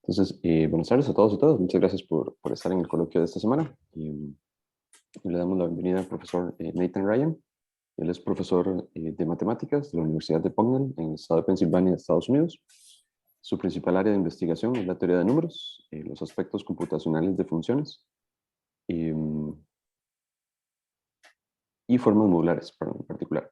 Entonces, buenas tardes a todos y todas. Muchas gracias por estar en el coloquio de esta semana. Le damos la bienvenida al profesor Nathan Ryan. Él es profesor de matemáticas de la Universidad de Bucknell en el estado de Pensilvania, Estados Unidos. Su principal área de investigación es la teoría de números, los aspectos computacionales de funciones y formas modulares en particular.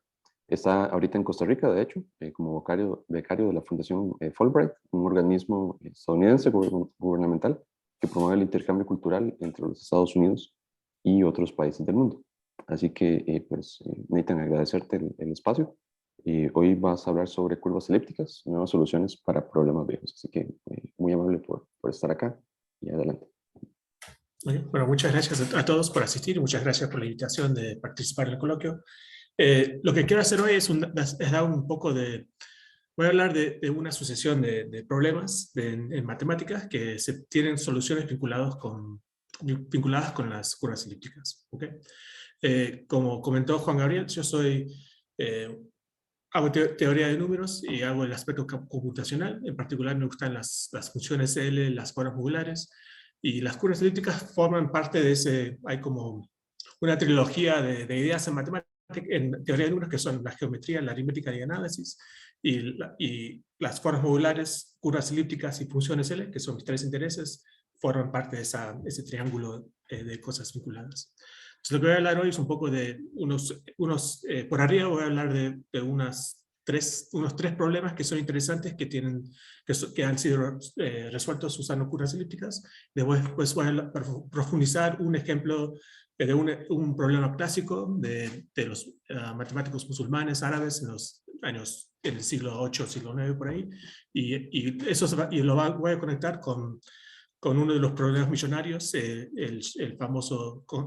Está ahorita en Costa Rica, de hecho, como becario de la Fundación Fulbright, un organismo estadounidense gubernamental que promueve el intercambio cultural entre los Estados Unidos y otros países del mundo. Así que, Nathan, agradecerte el espacio. Hoy vas a hablar sobre curvas elípticas, nuevas soluciones para problemas viejos. Así que muy amable por estar acá y adelante. Bueno, muchas gracias a todos por asistir y muchas gracias por la invitación de participar en el coloquio. Lo que quiero hacer hoy es dar un poco de... Voy a hablar de una sucesión de problemas en matemáticas que tienen soluciones vinculadas con las curvas elípticas. ¿Okay? Como comentó Juan Gabriel, yo hago teoría de números y hago el aspecto computacional. En particular me gustan las funciones L, las formas modulares, y las curvas elípticas forman parte de ese... Hay como una trilogía de ideas en matemáticas, en teoría de números, que son la geometría, la aritmética y el análisis, y las formas modulares, curvas elípticas y funciones L, que son mis tres intereses, forman parte de ese triángulo de cosas vinculadas. Entonces, lo que voy a hablar hoy es un poco de por arriba voy a hablar de unos tres problemas que son interesantes, que han sido resueltos usando curvas elípticas. Después voy a profundizar un ejemplo de un problema clásico de los matemáticos musulmanes árabes en el siglo VIII, siglo IX, por ahí, voy a conectar con uno de los problemas millonarios,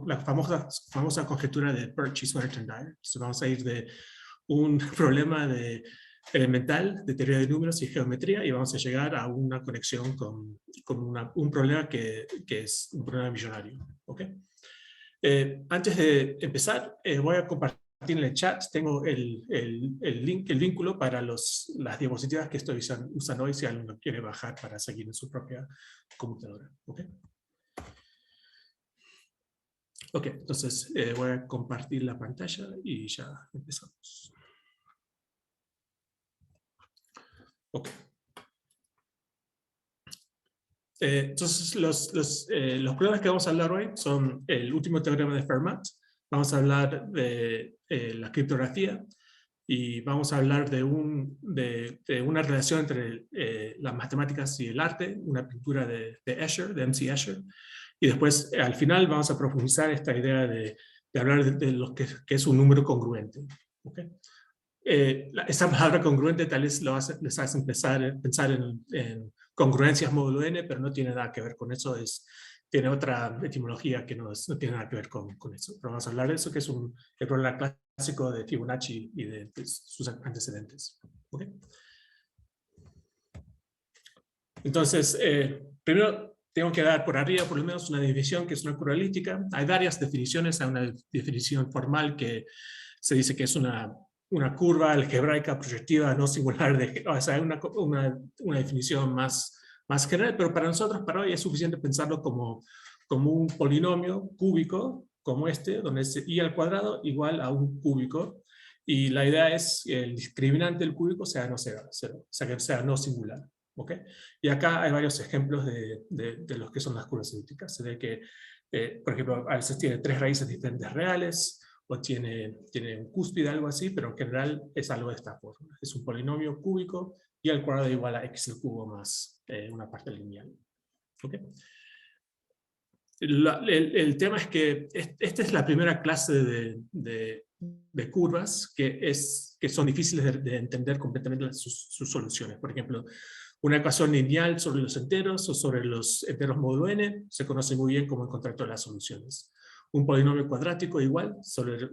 la famosa conjetura de Purchase-Merton-Dyer. Entonces vamos a ir de un problema elemental de teoría de números y geometría, y vamos a llegar a una conexión con un problema que es un problema millonario. ¿Okay? Antes de empezar, voy a compartir en el chat, tengo el vínculo para las diapositivas que estoy usando hoy, si alguien quiere bajar para seguir en su propia computadora. ¿Okay? Ok, entonces voy a compartir la pantalla y ya empezamos. Ok. Entonces, los problemas que vamos a hablar hoy son el último teorema de Fermat, vamos a hablar de la criptografía, y vamos a hablar de una relación entre las matemáticas y el arte, una pintura de Escher, de M.C. Escher, y después al final vamos a profundizar esta idea de hablar de lo que es un número congruente. ¿Okay? Esta palabra congruente tal vez les hace pensar en congruencias módulo n, pero no tiene nada que ver con eso, tiene otra etimología que no tiene nada que ver con eso. Pero vamos a hablar de eso, que es el problema clásico de Fibonacci y de sus antecedentes. ¿Okay? Entonces, primero tengo que dar por arriba por lo menos una definición que es una curva elíptica. Hay varias definiciones, hay una definición formal que se dice que es una curva algebraica proyectiva no singular, o sea, una definición más general, pero para nosotros, para hoy, es suficiente pensarlo como un polinomio cúbico, como donde es y al cuadrado igual a un cúbico, y la idea es que el discriminante del cúbico sea no cero, o sea, que sea no singular. ¿Okay? Y acá hay varios ejemplos de los que son las curvas elípticas. Se ve que, por ejemplo, a veces tiene tres raíces diferentes reales, o tiene un cúspide, algo así, pero en general es algo de esta forma. Es un polinomio cúbico y al cuadrado igual a x al cubo más una parte lineal. ¿Okay? El tema es que esta es la primera clase de curvas que son difíciles de entender completamente sus soluciones. Por ejemplo, una ecuación lineal sobre los enteros o sobre los enteros módulo n se conoce muy bien cómo encontrar todas las soluciones. Un polinomio cuadrático igual sobre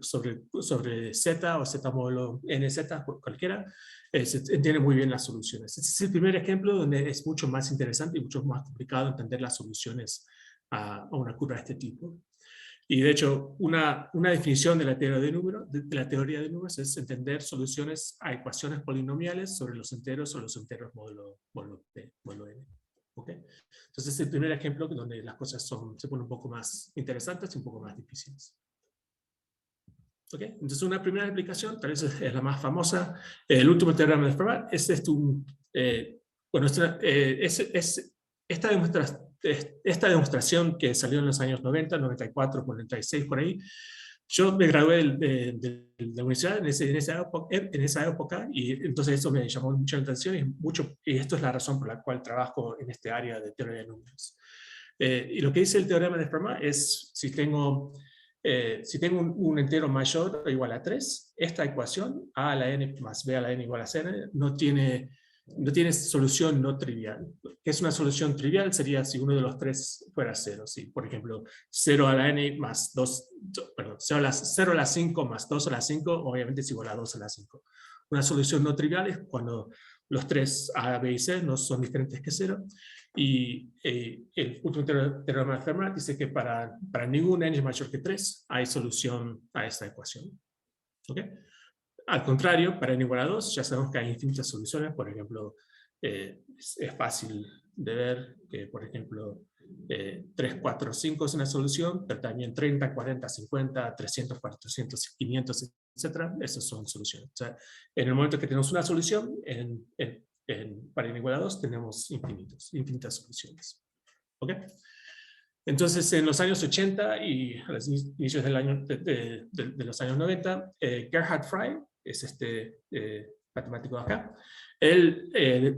z o z módulo nz, cualquiera, se entiende muy bien las soluciones. Este es el primer ejemplo donde es mucho más interesante y mucho más complicado entender las soluciones a una curva de este tipo. Y de hecho, una definición de la teoría de números es entender soluciones a ecuaciones polinomiales sobre los enteros o los enteros módulo n. ¿Okay? Entonces es el primer ejemplo donde las cosas se ponen un poco más interesantes y un poco más difíciles. ¿Okay? Entonces una primera aplicación, tal vez es la más famosa, el último teorema de Fermat, esta demostración que salió en los años 90, 94, 96, por ahí. Yo me gradué de la universidad en esa época, y entonces eso me llamó mucho la atención, y esto es la razón por la cual trabajo en este área de teoría de números. Y lo que dice el teorema de Fermat es, si tengo un entero mayor o igual a 3, esta ecuación, a a la n más b a la n igual a c, no tiene solución no trivial. ¿Qué es una solución trivial? Sería si uno de los 3 fuera 0. ¿Sí? Por ejemplo, 0 a la n más 2, perdón, 0 a la 5 más 2 a la 5, obviamente es igual a 2 a la 5. Una solución no trivial es cuando los 3 a, b y c no son diferentes que 0. Y el último teorema de Fermat dice que para ningún n mayor que 3 hay solución a esta ecuación. ¿Okay? Al contrario, para n igual a 2 ya sabemos que hay infinitas soluciones. Por ejemplo, es fácil de ver que, por ejemplo, 3, 4, 5 es una solución, pero también 30, 40, 50, 300, 400, 500, etc. Esas son soluciones. O sea, en el momento que tenemos una solución, para n igual a 2 tenemos infinitas soluciones. ¿Okay? Entonces, en los años 80 y a los inicios de los años 90, Gerhard Frey, es este matemático de acá, él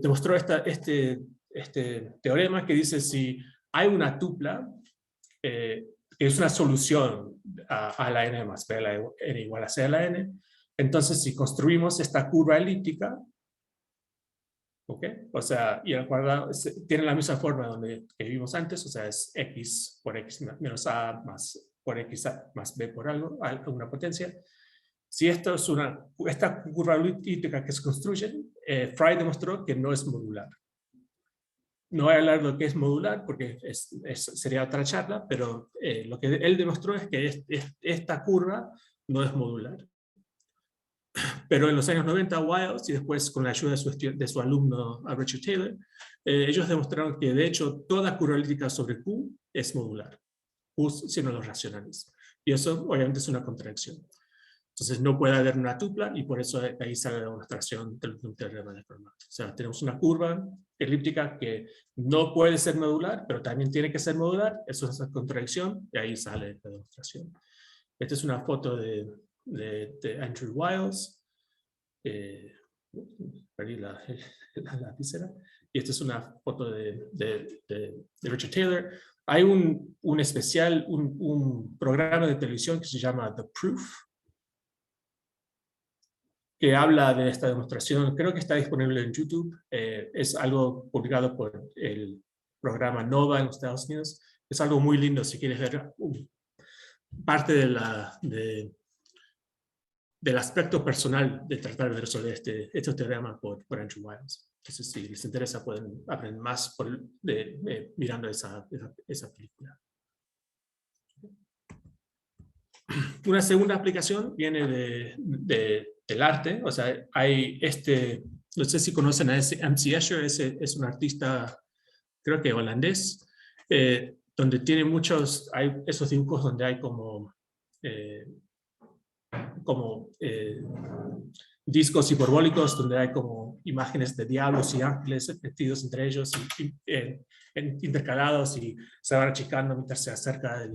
demostró este teorema que dice si hay una tupla, que es una solución a la n más b a la n igual a c a la n, entonces si construimos esta curva elíptica, ¿okay? O sea, y el cuadrado tiene la misma forma que vimos antes, o sea, es x por x menos a más por x más b por algo, alguna potencia. Si esta curva elíptica que se construye, Frey demostró que no es modular. No voy a hablar de lo que es modular porque sería otra charla, pero lo que él demostró es que esta curva no es modular. Pero en los años 90, Wiles, y después con la ayuda de su alumno Richard Taylor, ellos demostraron que de hecho toda curva elíptica sobre Q es modular, Q siendo los racionales. Y eso obviamente es una contradicción. Entonces no puede haber una tupla, y por eso de ahí sale la demostración del teorema de Fermat. O sea, tenemos una curva elíptica que no puede ser modular, pero también tiene que ser modular. Eso es esa contradicción, y ahí sale la demostración. Esta es una foto de Andrew Wiles. Perdí la lapicera. Y esta es una foto de Richard Taylor. Hay un programa de televisión que se llama The Proof, que habla de esta demostración. Creo que está disponible en YouTube. Es algo publicado por el programa NOVA en los Estados Unidos. Es algo muy lindo si quieres ver parte del aspecto personal de tratar de resolver este teorema por Andrew Wiles. Entonces, si les interesa, pueden aprender más mirando esa película. Una segunda aplicación viene del arte. O sea, hay no sé si conocen a M.C. Escher, es un artista, creo que holandés, donde tiene hay esos dibujos donde hay como discos hiperbólicos, donde hay como imágenes de diablos y ángeles metidos entre ellos, intercalados, y se van achicando mientras se acerca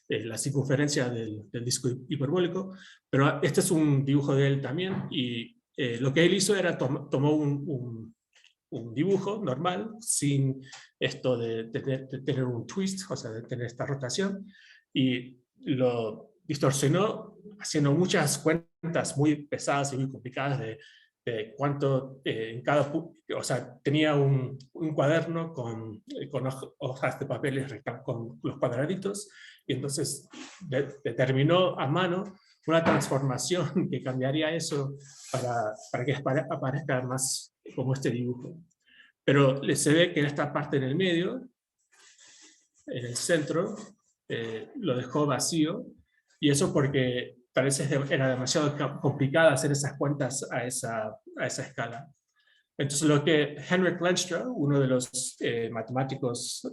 la circunferencia del disco hiperbólico. Pero este es un dibujo de él también, y lo que él hizo era tomó un dibujo normal, sin esto de tener un twist, o sea, de tener esta rotación, y lo distorsionó haciendo muchas cuentas muy pesadas y muy complicadas de cuánto en cada... O sea, tenía un cuaderno con hojas de papeles con los cuadraditos, y entonces determinó a mano una transformación que cambiaría eso para que aparezca más como este dibujo. Pero se ve que en esta parte en el medio, en el centro, lo dejó vacío, y eso porque parece era demasiado complicado hacer esas cuentas a esa escala. Entonces lo que Henrik Lenstra, uno de los matemáticos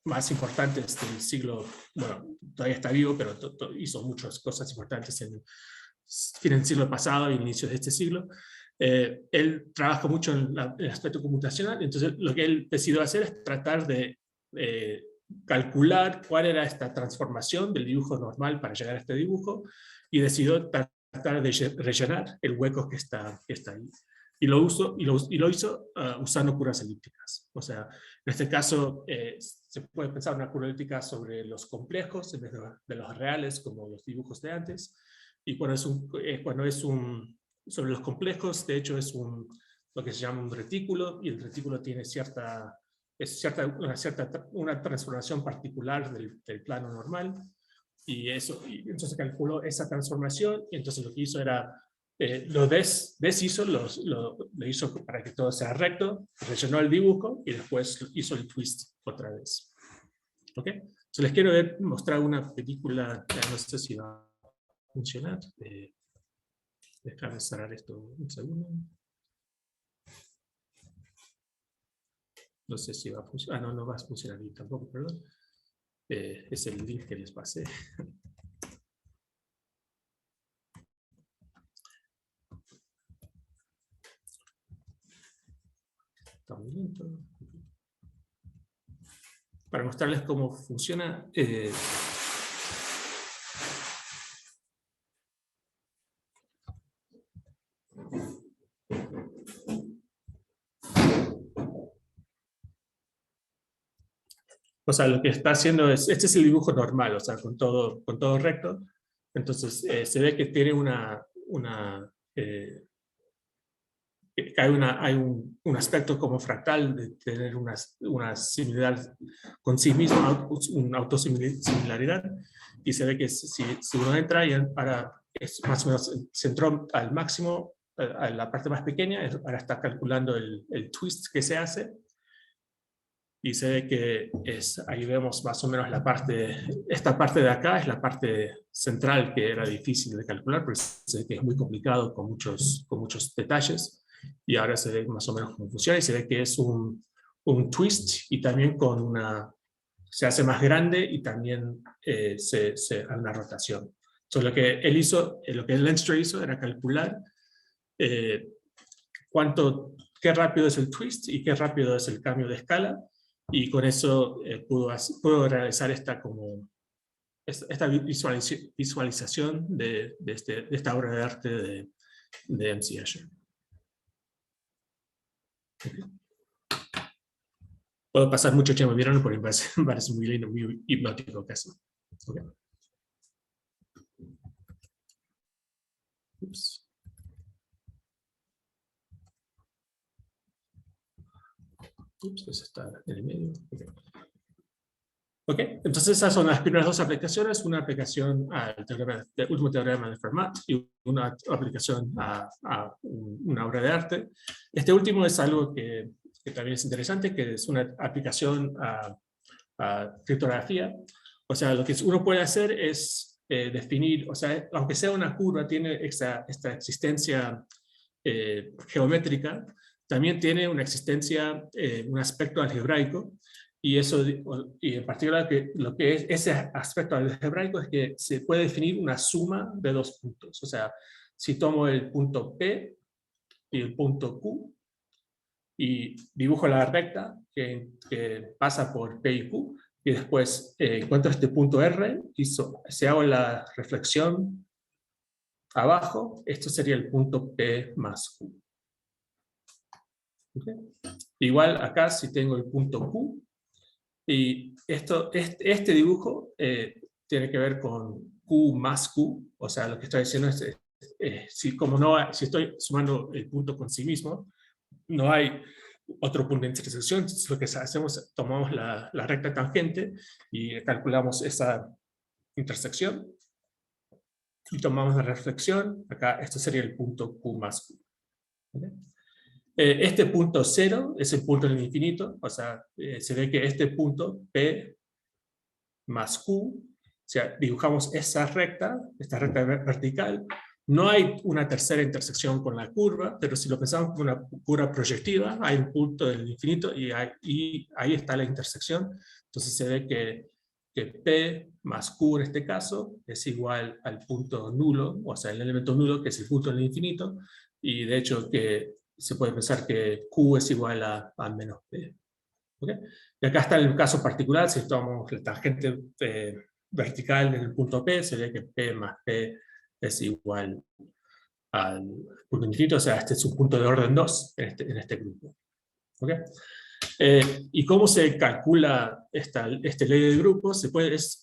más importantes del siglo, bueno, todavía está vivo, pero hizo muchas cosas importantes en fin del siglo pasado y inicios de este siglo, él trabaja mucho en el aspecto computacional, entonces lo que él decidió hacer es tratar de calcular cuál era esta transformación del dibujo normal para llegar a este dibujo, y decidió tratar de rellenar el hueco que está ahí. Y lo hizo usando curvas elípticas. O sea, en este caso se puede pensar una curva elíptica sobre los complejos en vez de los reales, como los dibujos de antes. Y cuando es sobre los complejos, de hecho es lo que se llama un retículo, y el retículo tiene una transformación particular del plano normal. Y entonces calculó esa transformación, y entonces lo que hizo era lo deshizo, lo hizo para que todo sea recto, rellenó el dibujo y después hizo el twist otra vez. ¿Ok? Entonces les quiero mostrar una película, no sé si va a funcionar. Déjame cerrar esto un segundo. No sé si va a funcionar. No va a funcionar bien tampoco, perdón. Es el link que les pasé. Para mostrarles cómo funciona. O sea, lo que está haciendo este es el dibujo normal, o sea, con todo recto. Entonces, se ve que tiene hay un aspecto como fractal de tener una similaridad con sí mismo, una autosimilaridad, y se ve que si uno entra y ahora es más o menos centró al máximo, a la parte más pequeña, ahora está calculando el twist que se hace, y se ve que ahí vemos más o menos esta parte de acá es la parte central que era difícil de calcular, porque se ve que es muy complicado con muchos detalles, y ahora se ve más o menos cómo funciona, y se ve que es un twist, y también se hace más grande, y también hay una rotación. Entonces lo que él hizo, lo que Lenstra hizo era calcular qué rápido es el twist y qué rápido es el cambio de escala, y con eso pudo realizar esta visualización de esta obra de arte de M.C. Escher. Okay. Puedo pasar mucho tiempo mirando porque me parece muy lindo, muy hipnótico casi. Okay. Ups. Eso está en el medio. Ok, entonces esas son las primeras dos aplicaciones, una aplicación al último teorema de Fermat y una aplicación a una obra de arte. Este último es algo que también es interesante, que es una aplicación a criptografía. O sea, lo que uno puede hacer es definir, o sea, aunque sea una curva, tiene esta existencia geométrica, también tiene una existencia, un aspecto algebraico, y en particular lo que es ese aspecto algebraico es que se puede definir una suma de dos puntos. O sea, si tomo el punto P y el punto Q y dibujo la recta que pasa por P y Q, y después encuentro este punto R y si hago la reflexión abajo, esto sería el punto P más Q. ¿Okay? Igual acá si tengo el punto Q, y este dibujo tiene que ver con Q más Q, o sea, lo que estoy diciendo es si estoy sumando el punto con sí mismo, no hay otro punto de intersección. Entonces, lo que hacemos, tomamos la recta tangente y calculamos esa intersección, y tomamos la reflexión, acá esto sería el punto Q más Q. ¿Okay? Este punto 0 es el punto del infinito, o sea, se ve que este punto P más Q, o sea, dibujamos esta recta vertical, No hay una tercera intersección con la curva, pero si lo pensamos como una curva proyectiva, hay un punto del infinito y ahí está la intersección. Entonces se ve que P más Q en este caso es igual al punto nulo, o sea, el elemento nulo que es el punto del infinito, y de hecho que se puede pensar que Q es igual a menos P. ¿Okay? Y acá está el caso particular, si tomamos la tangente vertical en el punto P, se ve que P más P es igual al punto infinito, o sea, este es un punto de orden 2 en este grupo. ¿Okay? ¿Y cómo se calcula este ley de grupos?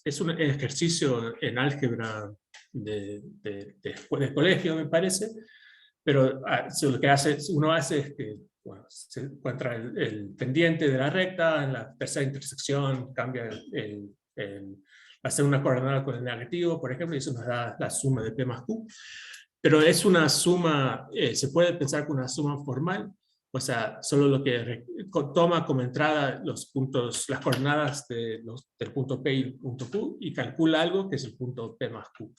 Es un ejercicio en álgebra de colegio, me parece, pero lo que uno hace es que bueno, se encuentra el pendiente de la recta, en la tercera intersección cambia hacer una coordenada con el negativo, por ejemplo, y eso nos da la suma de P más Q. Pero es una suma, se puede pensar como una suma formal, o sea, solo lo que toma como entrada los puntos, las coordenadas del punto P y el punto Q, y calcula algo que es el punto P más Q.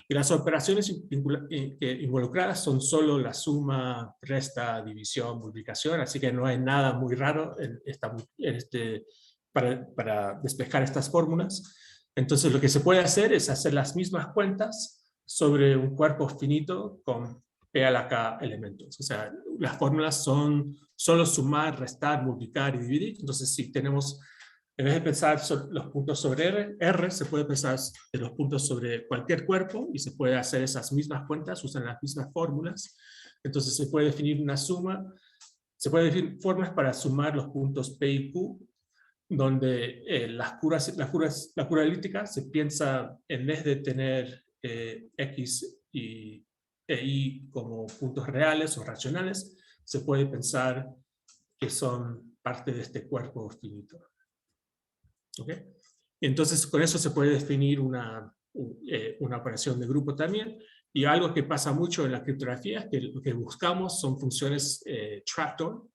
Y las operaciones involucradas son solo la suma, resta, división, multiplicación, así que no hay nada muy raro para despejar estas fórmulas. Entonces lo que se puede hacer es hacer las mismas cuentas sobre un cuerpo finito con P a la K elementos. O sea, las fórmulas son solo sumar, restar, multiplicar y dividir. Entonces si tenemos, en vez de pensar los puntos sobre R, se puede pensar de los puntos sobre cualquier cuerpo y se puede hacer esas mismas cuentas, usan las mismas fórmulas. Entonces se puede definir una suma, se puede definir fórmulas para sumar los puntos P y Q, donde la curva elíptica se piensa, en vez de tener X e Y como puntos reales o racionales, se puede pensar que son parte de este cuerpo finito. ¿Okay? Entonces, con eso se puede definir una operación de grupo también. Y algo que pasa mucho en la criptografía es que lo que buscamos son funciones trapdoor,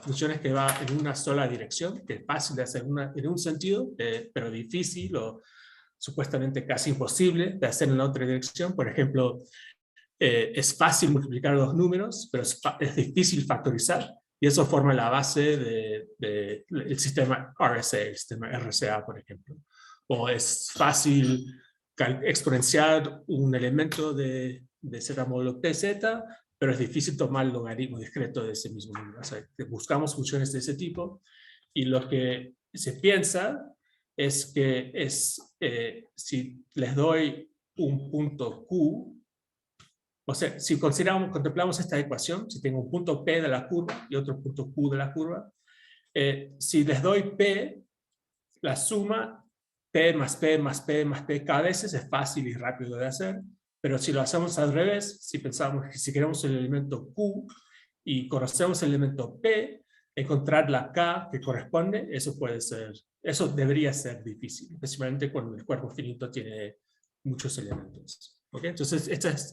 funciones que van en una sola dirección, que es fácil de hacer en un sentido, pero difícil o supuestamente casi imposible de hacer en la otra dirección. Por ejemplo, es fácil multiplicar dos números, pero es difícil factorizar. Y eso forma la base del sistema RSA, el sistema RCA, por ejemplo. O es fácil exponenciar un elemento de Z módulo PZ, pero es difícil tomar el logaritmo discreto de ese mismo número. O sea, buscamos funciones de ese tipo, y lo que se piensa es que si les doy un punto Q, o sea, si contemplamos esta ecuación, si tengo un punto P de la curva y otro punto Q de la curva, si les doy P, la suma P más P más P más P cada vez es fácil y rápido de hacer, pero si lo hacemos al revés, si pensamos que si queremos el elemento Q y conocemos el elemento P, encontrar la K que corresponde, eso debería ser difícil, especialmente cuando el cuerpo finito tiene muchos elementos. ¿Okay? Entonces,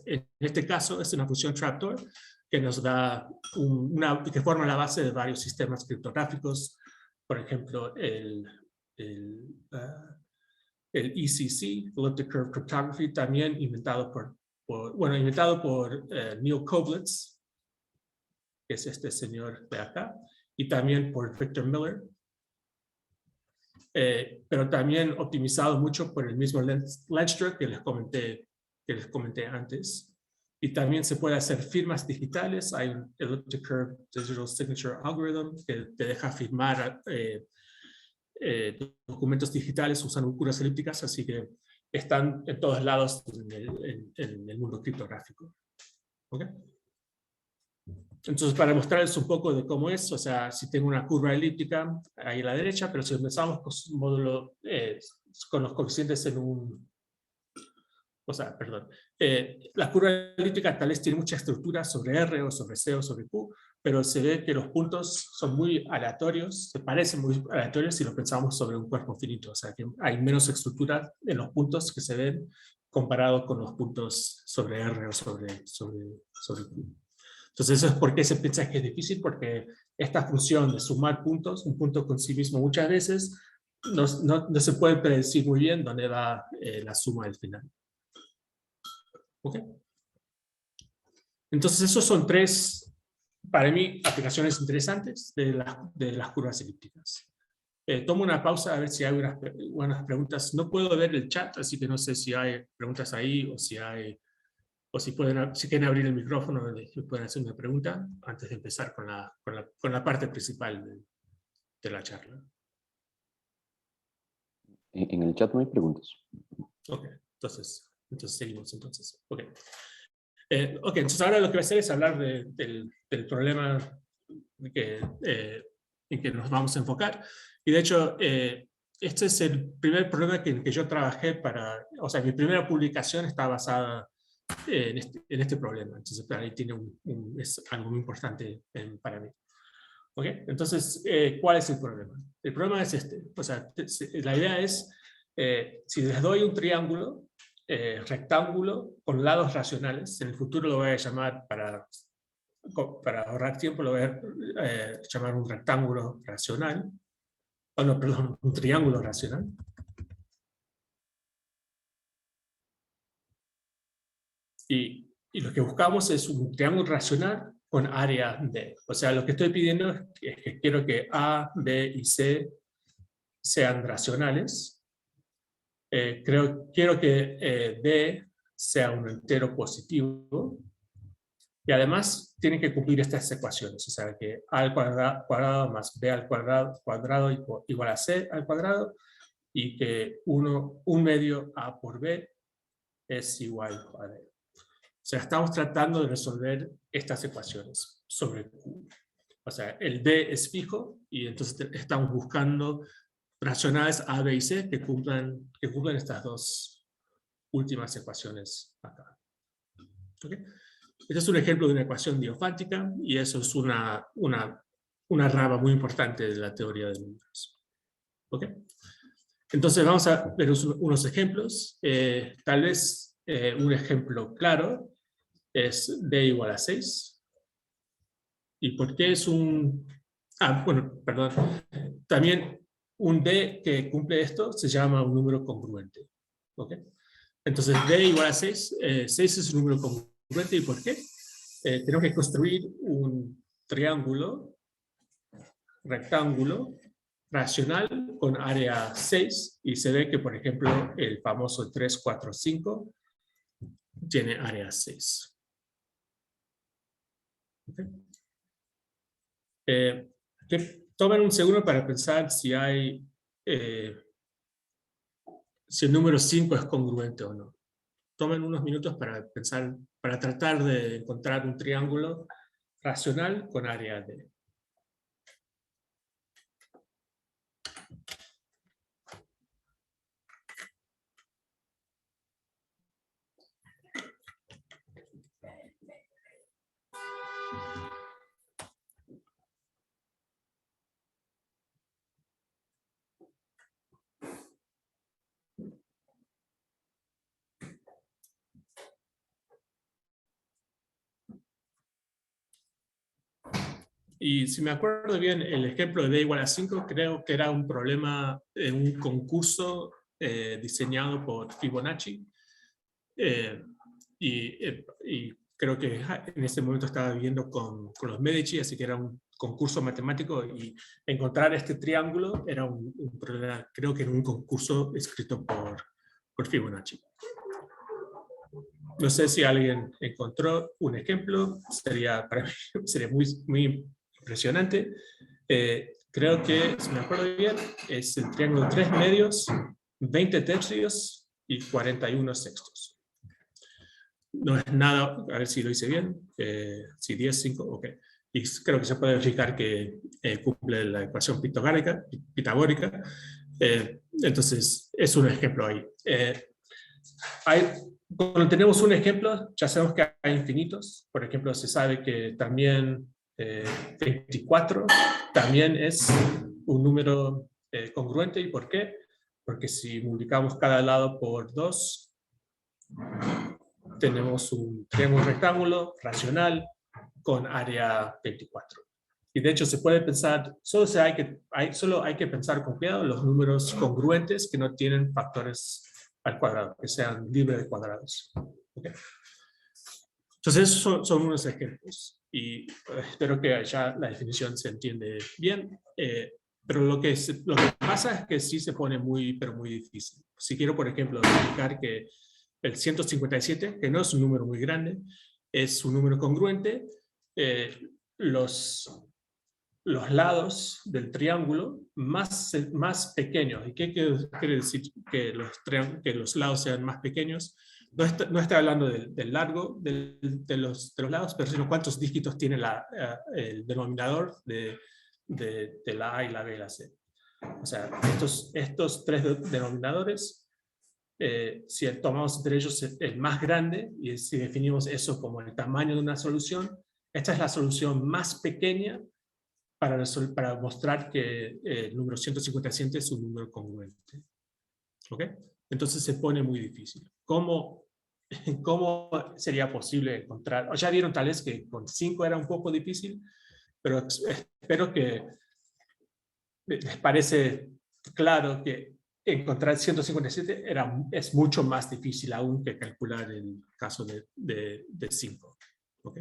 en este caso es una función trapdoor que nos da que forma la base de varios sistemas criptográficos, por ejemplo, el ECC, Elliptic Curve Cryptography, también inventado por Neil Koblitz, que es este señor de acá, y también por Victor Miller, pero también optimizado mucho por el mismo Lenstra que les comenté antes. Y también se puede hacer firmas digitales. Hay un Elliptic Curve Digital Signature Algorithm que te deja firmar documentos digitales usando curvas elípticas, así que están en todos lados en el mundo criptográfico. ¿Okay? Entonces, para mostrarles un poco de cómo es, o sea, si tengo una curva elíptica ahí a la derecha, pero si empezamos con los coeficientes en un... O sea, perdón. La curva elíptica tal vez tiene mucha estructura sobre R o sobre C o sobre Q, pero se ve que los puntos son muy aleatorios, se parecen muy aleatorios si lo pensamos sobre un cuerpo finito. O sea, que hay menos estructura en los puntos que se ven comparado con los puntos sobre R o sobre Q. Entonces, eso es por qué se piensa que es difícil, porque esta función de sumar puntos, un punto con sí mismo muchas veces, no se puede predecir muy bien dónde va la suma al final. ¿Ok? Entonces, esos son tres, para mí, aplicaciones interesantes de las curvas elípticas. Tomo una pausa a ver si hay unas preguntas. No puedo ver el chat, así que no sé si hay preguntas ahí o si si quieren abrir el micrófono y pueden hacer una pregunta antes de empezar con la parte principal de la charla. En el chat no hay preguntas. Ok, entonces seguimos entonces. Ok, entonces ahora lo que voy a hacer es hablar del problema en que nos vamos a enfocar. Y de hecho, este es el primer problema que yo trabajé o sea, mi primera publicación está basada en este problema. Entonces, ahí tiene es algo muy importante para mí. ¿Ok? Entonces, ¿cuál es el problema? El problema es este. O sea, la idea es, si les doy un triángulo rectángulo con lados racionales, en el futuro lo voy a llamar, para ahorrar tiempo, lo voy a llamar un rectángulo racional. Oh, no, perdón, un triángulo racional. Y lo que buscamos es un triángulo racional con área D. O sea, lo que estoy pidiendo es que quiero que A, B y C sean racionales. Quiero que D sea un entero positivo. Y además tienen que cumplir estas ecuaciones. O sea, que A al cuadrado más B al cuadrado igual a C al cuadrado. Y que un medio A por B es igual a D. O sea, estamos tratando de resolver estas ecuaciones sobre Q. O sea, el D es fijo y entonces estamos buscando racionales A, B y C que cumplan estas dos últimas ecuaciones acá. ¿Okay? Este es un ejemplo de una ecuación diofántica y eso es una rama muy importante de la teoría de números. ¿Okay? Entonces vamos a ver unos ejemplos. Tal vez un ejemplo claro es D igual a 6. ¿Y por qué es un...? Bueno, perdón. También un D que cumple esto se llama un número congruente. ¿Ok? Entonces D igual a 6. 6 es un número congruente. ¿Y por qué? Tenemos que construir un triángulo, rectángulo, racional con área 6. Y se ve que, por ejemplo, el famoso 3, 4, 5 tiene área 6. ¿Okay? Tomen un segundo para pensar si el número 5 es congruente o no. Tomen unos minutos para pensar, para tratar de encontrar un triángulo racional con área D. Y si me acuerdo bien, el ejemplo de D igual a 5 creo que era un problema en un concurso diseñado por Fibonacci. Y creo que en ese momento estaba viviendo con los Medici, así que era un concurso matemático y encontrar este triángulo era un problema, creo que en un concurso escrito por Fibonacci. No sé si alguien encontró un ejemplo, para mí sería muy, muy impresionante. Creo que, si me acuerdo bien, es el triángulo 3 medios, 20 tercios y 41 sextos. No es nada, a ver si lo hice bien, si 10, 5, ok. Y creo que se puede verificar que cumple la ecuación pitagórica. Entonces, es un ejemplo ahí. Cuando tenemos un ejemplo, ya sabemos que hay infinitos. Por ejemplo, se sabe que también 24 también es un número congruente. ¿Y por qué? Porque si multiplicamos cada lado por 2, tenemos un triángulo rectángulo racional con área 24. Y de hecho se puede pensar, solo hay que pensar con cuidado los números congruentes que no tienen factores al cuadrado, que sean libres de cuadrados. ¿Okay? Entonces, esos son unos ejemplos. Y espero que ya la definición se entiende bien. Pero lo que pasa es que sí se pone pero muy difícil. Si quiero, por ejemplo, explicar que el 157, que no es un número muy grande, es un número congruente, los lados del triángulo más pequeños. ¿Y qué quiere decir que los lados sean más pequeños? No está hablando del largo de los lados, pero sino cuántos dígitos tiene el denominador de la A y la B y la C. O sea, estos tres denominadores, si tomamos entre ellos el más grande, y si definimos eso como el tamaño de una solución, esta es la solución más pequeña para mostrar que el número 157 es un número congruente. ¿Ok? Entonces se pone muy difícil. ¿Cómo sería posible encontrar? Ya vieron tal vez que con 5 era un poco difícil, pero espero que les parece claro que encontrar 157 es mucho más difícil aún que calcular el caso de 5. ¿Ok?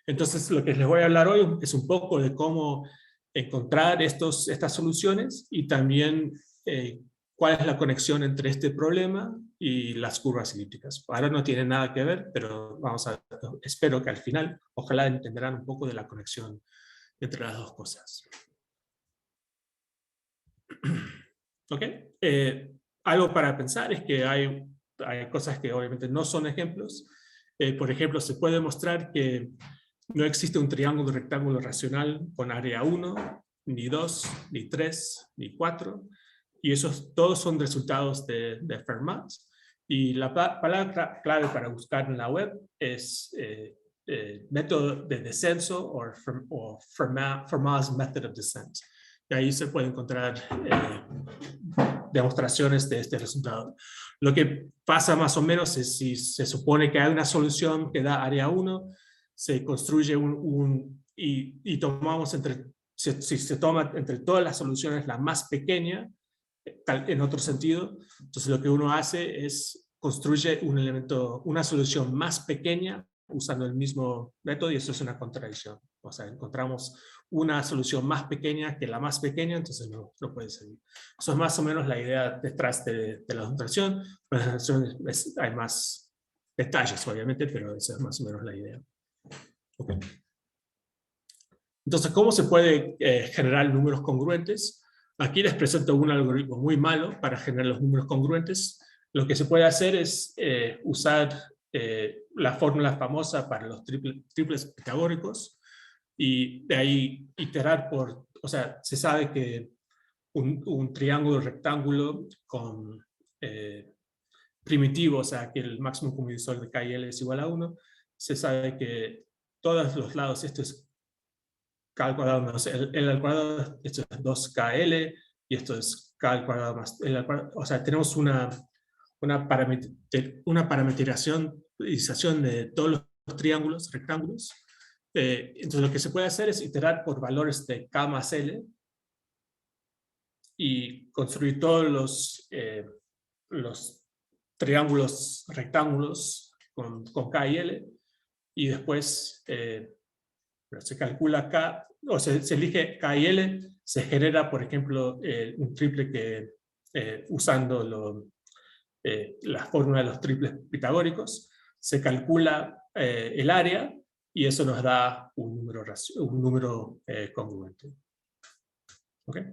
Entonces, lo que les voy a hablar hoy es un poco de cómo encontrar estas soluciones y también cuál es la conexión entre este problema y las curvas elípticas. Ahora no tiene nada que ver, pero espero que al final, ojalá entenderán un poco de la conexión entre las dos cosas. ¿Ok? Algo para pensar es que hay cosas que obviamente no son ejemplos. Por ejemplo, se puede mostrar que no existe un triángulo rectángulo racional con área 1, ni 2, ni 3, ni 4. Y esos todos son resultados de Fermat. Y la palabra clave para buscar en la web es método de descenso o Fermat's Method of Descent. Y ahí se puede encontrar demostraciones de este resultado. Lo que pasa más o menos es si se supone que hay una solución que da área 1, se construye y tomamos si se toma entre todas las soluciones la más pequeña, en otro sentido, entonces lo que uno hace es construye una solución más pequeña usando el mismo método, y eso es una contradicción. O sea, encontramos una solución más pequeña que la más pequeña, entonces no puede seguir. Eso es más o menos la idea detrás de la demostración. Hay más detalles, obviamente, pero esa es más o menos la idea. Okay. Entonces, ¿cómo se puede generar números congruentes? Aquí les presento un algoritmo muy malo para generar los números congruentes. Lo que se puede hacer es usar la fórmula famosa para los triples pitagóricos, y de ahí iterar o sea, se sabe que un triángulo rectángulo con primitivo, o sea, que el máximo común divisor de K y L es igual a 1, se sabe que todos los lados, esto es K al cuadrado menos L al cuadrado, esto es 2KL, y esto es K al cuadrado más L al cuadrado. O sea, tenemos una parametrización de todos los triángulos, rectángulos. Entonces lo que se puede hacer es iterar por valores de K más L y construir todos los triángulos rectángulos con K y L, y después se calcula K, o se elige K y L, se genera, por ejemplo, un triple que usando la fórmula de los triples pitagóricos, se calcula el área, y eso nos da un número congruente. ¿Okay?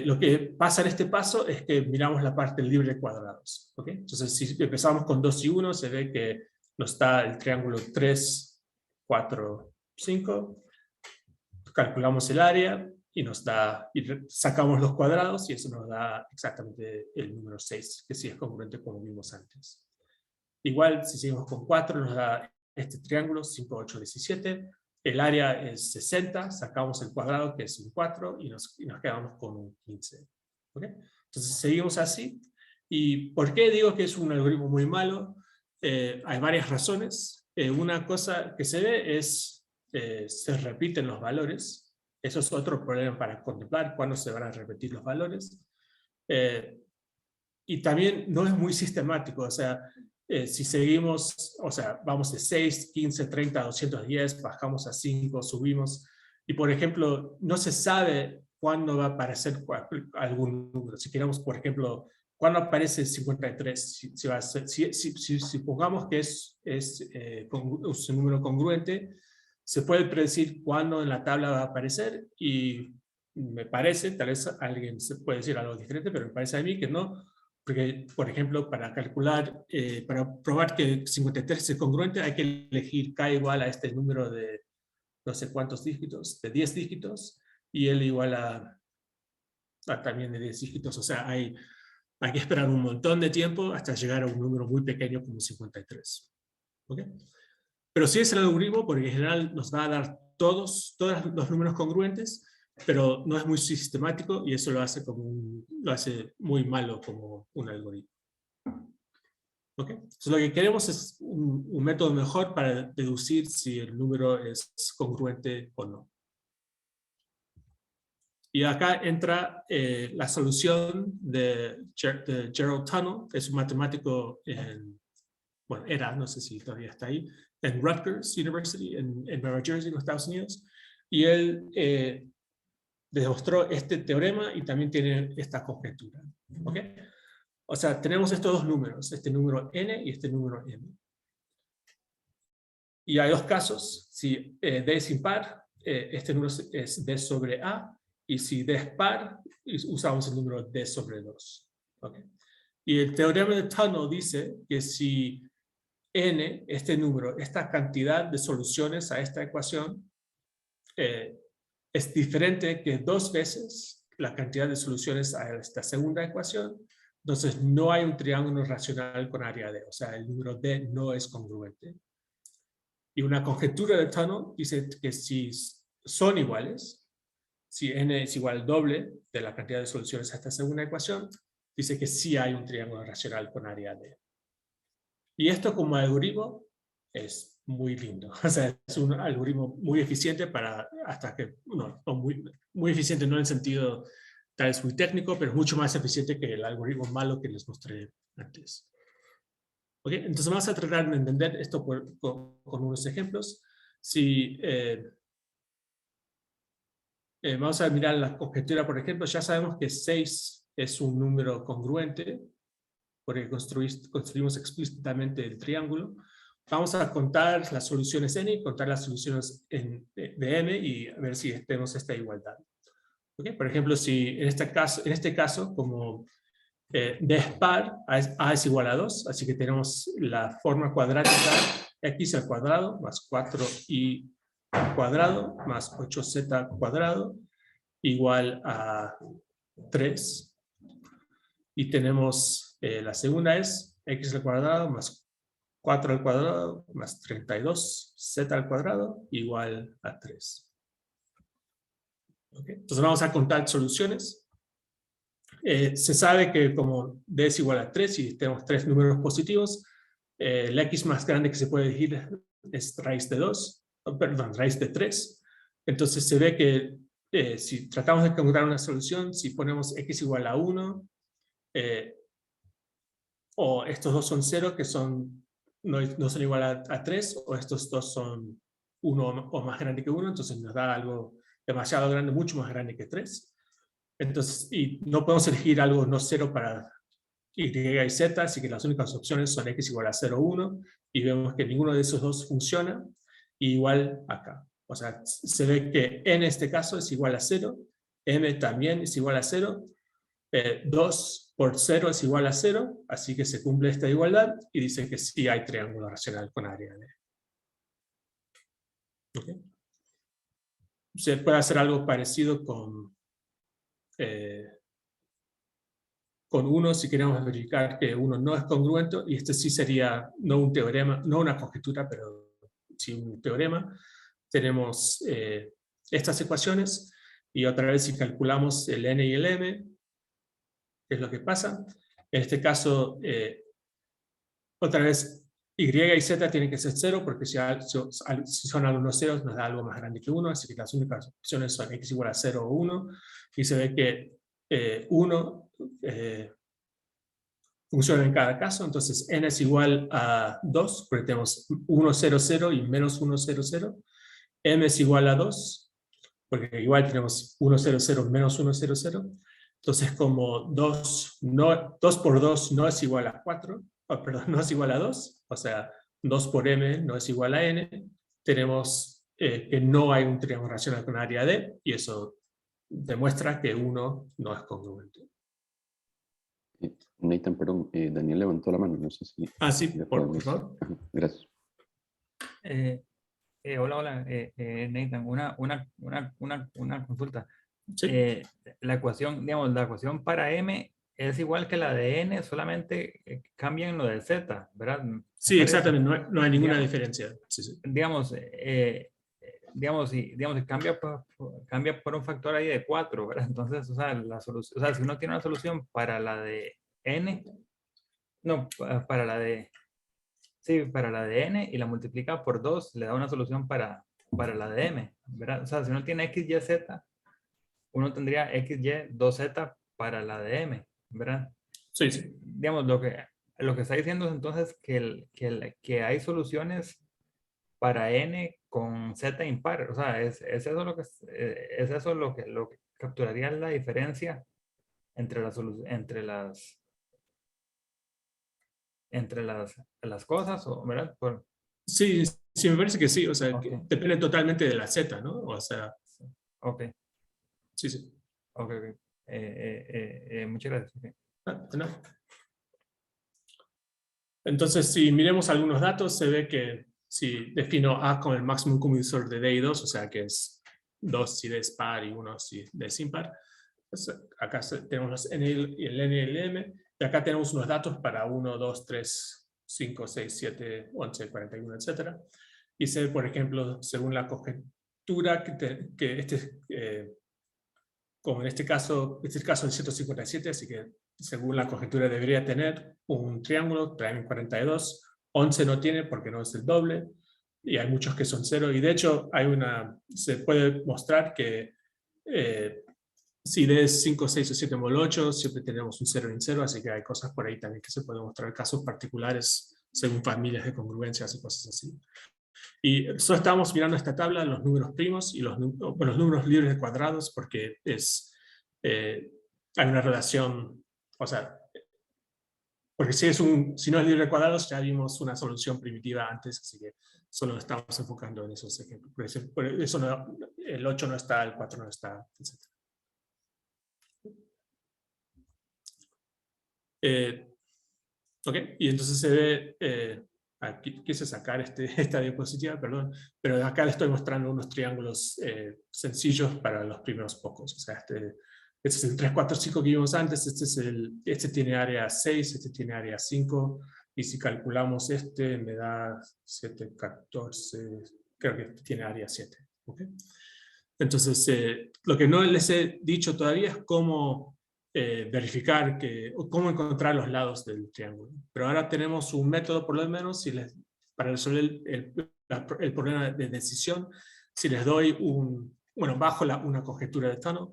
Lo que pasa en este paso es que miramos la parte libre de cuadrados. ¿Okay? Entonces, si empezamos con 2 y 1, se ve que nos da el triángulo 3, 4, 5. Calculamos el área y sacamos los cuadrados, y eso nos da exactamente el número 6, que sí es congruente como vimos antes. Igual, si seguimos con 4, nos da este triángulo 5, 8, 17. El área es 60, sacamos el cuadrado, que es un 4, y nos quedamos con un 15. ¿Okay? Entonces seguimos así. ¿Y por qué digo que es un algoritmo muy malo? Hay varias razones. Una cosa que se ve es se repiten los valores. Eso es otro problema para contemplar, cuándo se van a repetir los valores. Y también no es muy sistemático, o sea, si seguimos, o sea, vamos de 6, 15, 30, 210, bajamos a 5, subimos, y por ejemplo, no se sabe cuándo va a aparecer algún número. Si queremos, por ejemplo, cuándo aparece 53, si pongamos que es un número congruente, se puede predecir cuándo en la tabla va a aparecer, y me parece, tal vez alguien se puede decir algo diferente, pero me parece a mí que no, porque, por ejemplo, para calcular, para probar que 53 es congruente, hay que elegir k igual a este número de no sé cuántos dígitos, de 10 dígitos, y L igual a también de 10 dígitos. O sea, hay que esperar un montón de tiempo hasta llegar a un número muy pequeño como 53. ¿Okay? Pero sí es el algoritmo, porque en general nos va a dar todos los números congruentes, pero no es muy sistemático, y eso lo hace muy malo como un algoritmo. ¿Okay? Entonces lo que queremos es un método mejor para deducir si el número es congruente o no. Y acá entra la solución de Gerald Tunnell, que es un matemático bueno, era, no sé si todavía está ahí, en Rutgers University, en Nueva Jersey, en los Estados Unidos. Y él demostró este teorema y también tiene esta conjetura. ¿Okay? O sea, tenemos estos dos números, este número n y este número m. Y hay dos casos. Si d es impar, este número es d sobre a, y si d es par, usamos el número d sobre 2. ¿Okay? Y el teorema de Tunnell dice que si n, este número, esta cantidad de soluciones a esta ecuación, es diferente que 2 veces la cantidad de soluciones a esta segunda ecuación, entonces no hay un triángulo racional con área D, o sea, el número D no es congruente. Y una conjetura de Tunnell dice que si son iguales, si n es igual al doble de la cantidad de soluciones a esta segunda ecuación, dice que sí hay un triángulo racional con área D. Y esto como algoritmo es muy lindo. O sea, es un algoritmo muy eficiente para, hasta que, no muy eficiente no en el sentido tal vez muy técnico, pero mucho más eficiente que el algoritmo malo que les mostré antes. ¿Okay? Entonces vamos a tratar de entender esto con unos ejemplos. Si vamos a mirar la conjetura, por ejemplo, ya sabemos que 6 es un número congruente, porque construimos explícitamente el triángulo. Vamos a contar las soluciones n y contar las soluciones de m y ver si tenemos esta igualdad. ¿Okay? Por ejemplo, si en este caso como d es par, a es igual a 2, así que tenemos la forma cuadrática x al cuadrado más 4y al cuadrado más 8z al cuadrado igual a 3. Y tenemos la segunda es x al cuadrado más 4 al cuadrado más 32 z al cuadrado igual a 3. ¿Okay? Entonces vamos a contar soluciones. Se sabe que como d es igual a 3 y tenemos 3 números positivos, la x más grande que se puede elegir es raíz de 2, perdón, raíz de 3. Entonces se ve que si tratamos de encontrar una solución, si ponemos x igual a 1, o estos dos son 0, que no son igual a 3, o estos dos son 1 o más grande que 1, entonces nos da algo demasiado grande, mucho más grande que 3. Entonces, y no podemos elegir algo no 0 para y y z, así que las únicas opciones son x igual a 0 o 1, y vemos que ninguno de esos dos funciona, y igual acá. O sea, se ve que en este caso es igual a 0, m también es igual a 0, 2 por 0 es igual a 0, así que se cumple esta igualdad, y dice que sí hay triángulo racional con área D. ¿Okay? Se puede hacer algo parecido con 1 si queremos verificar que 1 no es congruente, y este sí sería no un teorema, no una conjetura, pero sí un teorema. Tenemos estas ecuaciones, y otra vez si calculamos el n y el m, ¿qué es lo que pasa? En este caso, otra vez, y y z tienen que ser 0, porque si son algunos ceros nos da algo más grande que 1, así que las únicas opciones son x igual a 0 o 1, y se ve que 1, funciona en cada caso. Entonces n es igual a 2, porque tenemos 1, 0, 0 y menos 1, 0, 0. M es igual a 2, porque igual tenemos 1, 0, 0, menos 1, 0, 0. Entonces, como 2, no, 2 por 2 no es igual a 4, perdón, no es igual a 2, o sea, 2 por m no es igual a n, tenemos que no hay un triángulo racional con área D, y eso demuestra que 1 no es congruente. Nathan, perdón, Daniel levantó la mano, no sé si Sí, le por podemos... favor. Ajá, gracias. Hola, Nathan, una consulta. Sí. La ecuación, digamos, la ecuación para m es igual que la de n, solamente cambian lo de z, ¿verdad? Sí, exactamente, no hay ninguna digamos, diferencia. Sí, sí. Digamos, si cambia por un factor ahí de 4, ¿verdad? Entonces, o sea, la solución, o sea, si uno tiene una solución para la de n, no, para la de... Sí, para la de n y la multiplica por 2, le da una solución para la de m, ¿verdad? O sea, si uno tiene x, y, z, uno tendría x, y, 2z para la de m, ¿verdad? Sí, sí. Digamos, lo que está diciendo es entonces que hay soluciones para n con z impar. O sea, es eso lo que es eso lo que capturaría la diferencia entre las cosas, ¿verdad? Sí, sí, me parece que sí, o sea, Ok. que depende totalmente de la z, ¿no? O sea, Ok, sí, sí. ok. Muchas gracias. Okay. No. Entonces, si miremos algunos datos, se ve que si defino A con el máximo común divisor de D y 2, o sea que es 2 si D es par y 1 si D es impar, pues acá tenemos los N y el N y el M, y acá tenemos unos datos para 1, 2, 3, 5, 6, 7, 11, 41, etc. Y se ve, por ejemplo, según la conjetura, como en este es el caso del 157, así que según la conjetura debería tener un triángulo, traen 42, 11 no tiene porque no es el doble, y hay muchos que son 0, y de hecho se puede mostrar que si D es 5, 6 o 7 mol 8, siempre tenemos un 0 en 0, así que hay cosas por ahí también que se pueden mostrar, casos particulares según familias de congruencias y cosas así. Y solo estamos mirando esta tabla, los números primos y los números libres de cuadrados, porque hay una relación, o sea, porque si no es libre de cuadrados, ya vimos una solución primitiva antes, así que solo nos estamos enfocando en esos ejemplos. Por eso el 8 no está, el 4 no está, etc. Ok, y entonces se ve, aquí quise sacar esta diapositiva, perdón, pero acá le estoy mostrando unos triángulos sencillos para los primeros pocos. O sea, este es el 3, 4, 5 que vimos antes, este tiene área 6, este tiene área 5, y si calculamos este me da 7, 14, creo que este tiene área 7. ¿Okay? Entonces, lo que no les he dicho todavía es cómo verificar cómo encontrar los lados del triángulo. Pero ahora tenemos un método, por lo menos, para resolver el problema de decisión. Si les doy bajo una conjetura de Tano,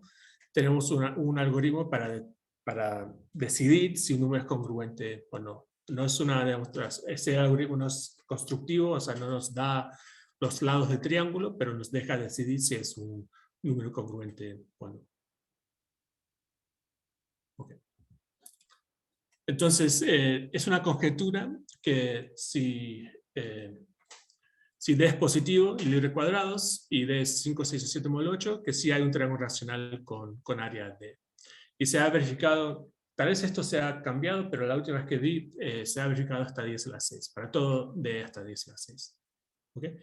tenemos un algoritmo para decidir si un número es congruente o no. No es una demostración, ese algoritmo no es constructivo, o sea, no nos da los lados del triángulo, pero nos deja decidir si es un número congruente o no. Okay. Entonces, es una conjetura que si D es positivo y libre de cuadrados, y D es 5, 6 o 7 módulo 8, que sí hay un triángulo racional con área D. Y se ha verificado, tal vez esto se ha cambiado, pero la última vez que vi, se ha verificado hasta 10 a la 6, para todo D hasta 10 a la 6. ¿Okay?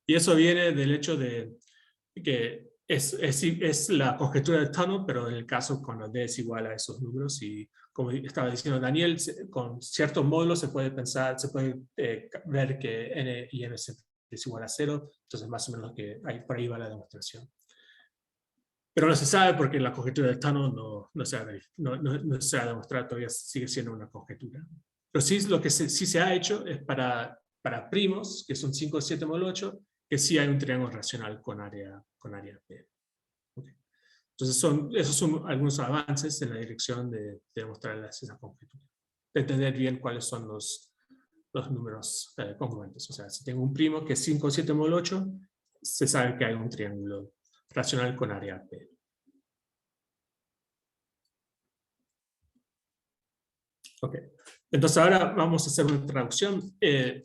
Y eso viene del hecho de que es la conjetura de Tunnell, pero en el caso cuando D es igual a esos números, y como estaba diciendo Daniel, con ciertos módulos se puede ver que N y M es igual a 0, entonces más o menos por ahí va la demostración. Pero no se sabe porque la conjetura de Tunnell no se ha demostrado, todavía sigue siendo una conjetura. Pero sí, lo que sí se ha hecho es para primos, que son 5, 7 módulo 8, que sí hay un triángulo racional con área P. Okay. Entonces esos son algunos avances en la dirección de demostrar esas conjeturas. entender bien cuáles son los números congruentes. O sea, si tengo un primo que es 5, 7 módulo 8, se sabe que hay un triángulo racional con área P. Ok. Entonces ahora vamos a hacer una traducción.